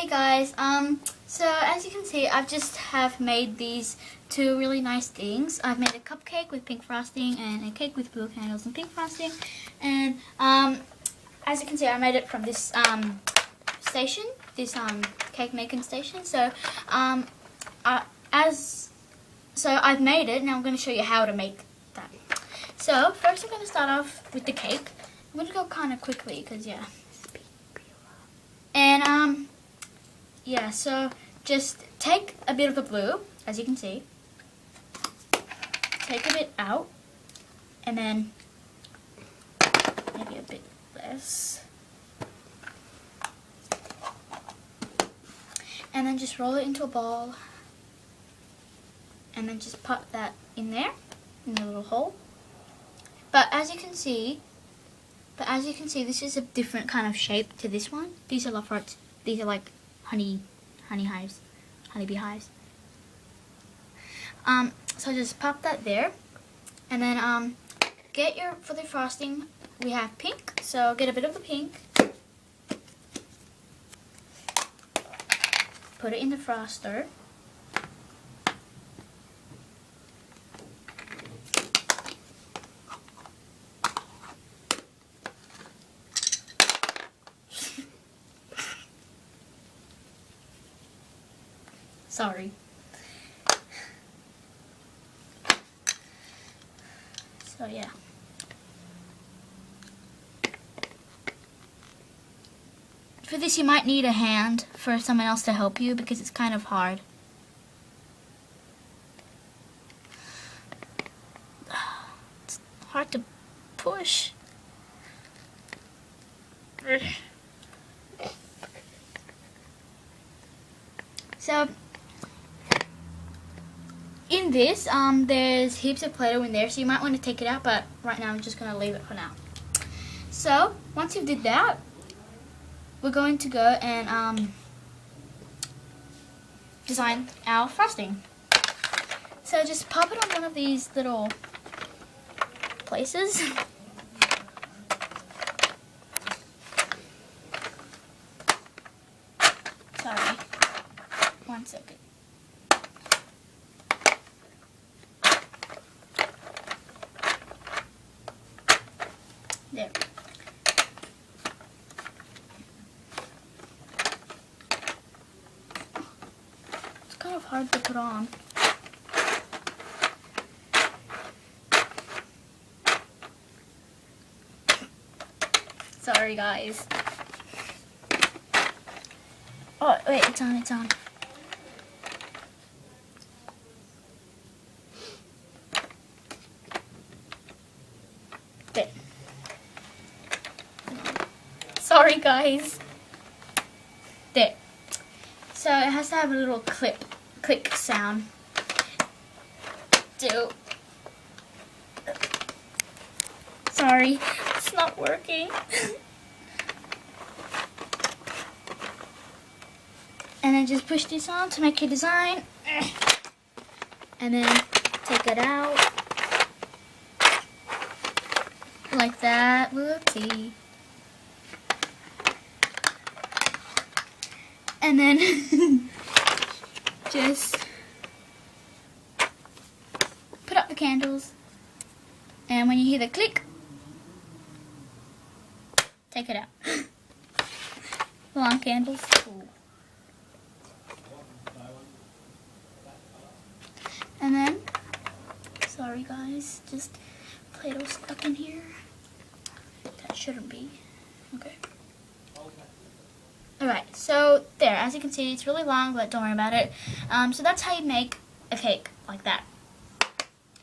Hey guys, so as you can see, I've just have made these two really nice things. I've made a cupcake with pink frosting and a cake with blue candles and pink frosting. And as you can see, I made it from this station, this cake making station. So I've made it. Now I'm going to show you how to make that. So first, I'm going to start off with the cake. I'm going to go kind of quickly because yeah. And yeah, so just take a bit of the blue, as you can see. Take a bit out, and then maybe a bit less. And then just roll it into a ball. And then just pop that in there, in the little hole. But as you can see, this is a different kind of shape to this one. These are love hearts. These are like honey hives, honeybee hives. So just pop that there, and then for the frosting we have pink. So get a bit of the pink, put it in the froster. Sorry. So yeah. For this you might need a hand for someone else to help you because it's kind of hard. It's hard to push. So in this, there's heaps of Play-Doh in there, so you might want to take it out, but right now I'm just going to leave it for now. So, once you've did that, we're going to go and design our frosting. So just pop it on one of these little places. Sorry. 1 second. There. It's kind of hard to put on. Sorry guys. Oh wait, it's on. There. Sorry guys. There. So it has to have a little click sound. Sorry, it's not working. And then just push this on to make your design. And then take it out. Like that. Whoopsie. And then just put up the candles, and when you hear the click, take it out. Long candles. Ooh. And then, sorry guys, just Play-Doh stuck in here. That shouldn't be. Okay. Alright, so there, as you can see, it's really long, but don't worry about it. So that's how you make a cake like that.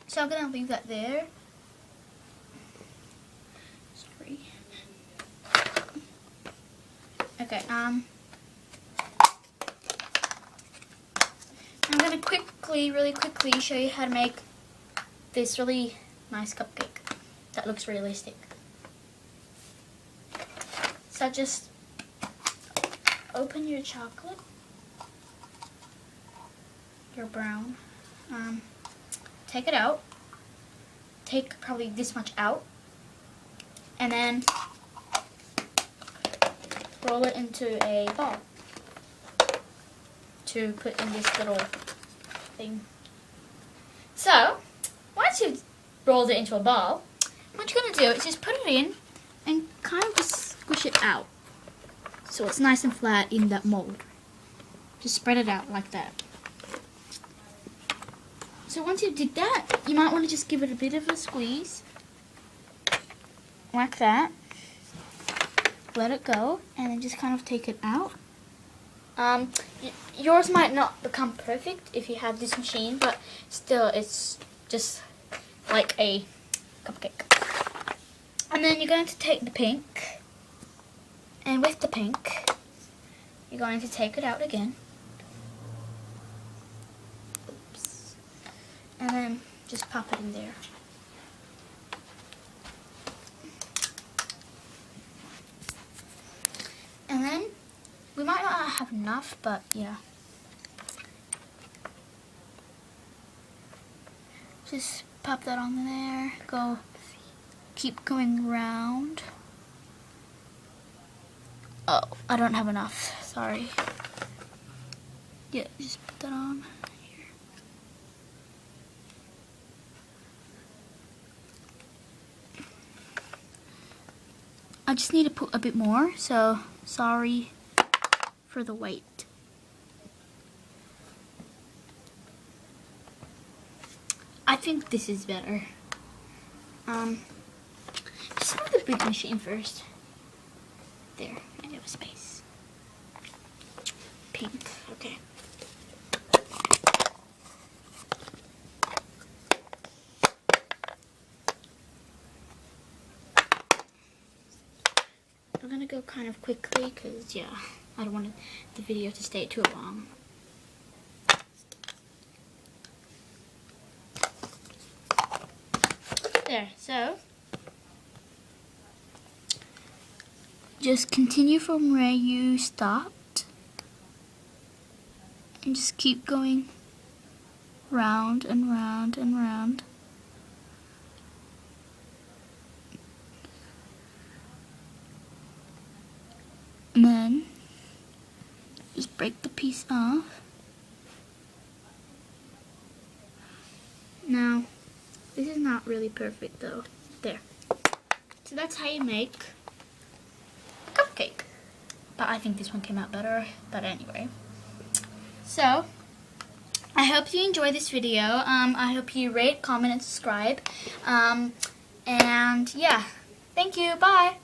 So I'm going to leave that there. Sorry. Okay, I'm going to really quickly show you how to make this really nice cupcake that looks realistic. So just open your chocolate, your brown, take it out, take probably this much out, and then roll it into a ball. to put in this little thing. So, once you've rolled it into a ball, what you're going to do is just put it in and kind of just squish it out. So it's nice and flat in that mold. Just spread it out like that. So once you did that, you might want to just give it a bit of a squeeze. Like that. Let it go, and then just kind of take it out. Yours might not become perfect if you have this machine, but still it's just like a cupcake. And then you're going to take the pink, and with the pink, you're going to take it out again. Oops. And then just pop it in there. And then, we might not have enough, but yeah. Just pop that on there, keep going round. Oh, I don't have enough, sorry. Yeah, just put that on here. I just need to put a bit more, so sorry for the wait. I think this is better. Just move the big machine first. There, I have a space. Pink, okay. I'm gonna go kind of quickly because, yeah, I don't want the video to stay too long. There, so just continue from where you stopped and just keep going round and round and round. And then just break the piece off. Now, this is not really perfect though. There. So that's how you make a cupcake. But I think this one came out better. But anyway. So, I hope you enjoyed this video. I hope you rate, comment, and subscribe. And yeah. Thank you. Bye.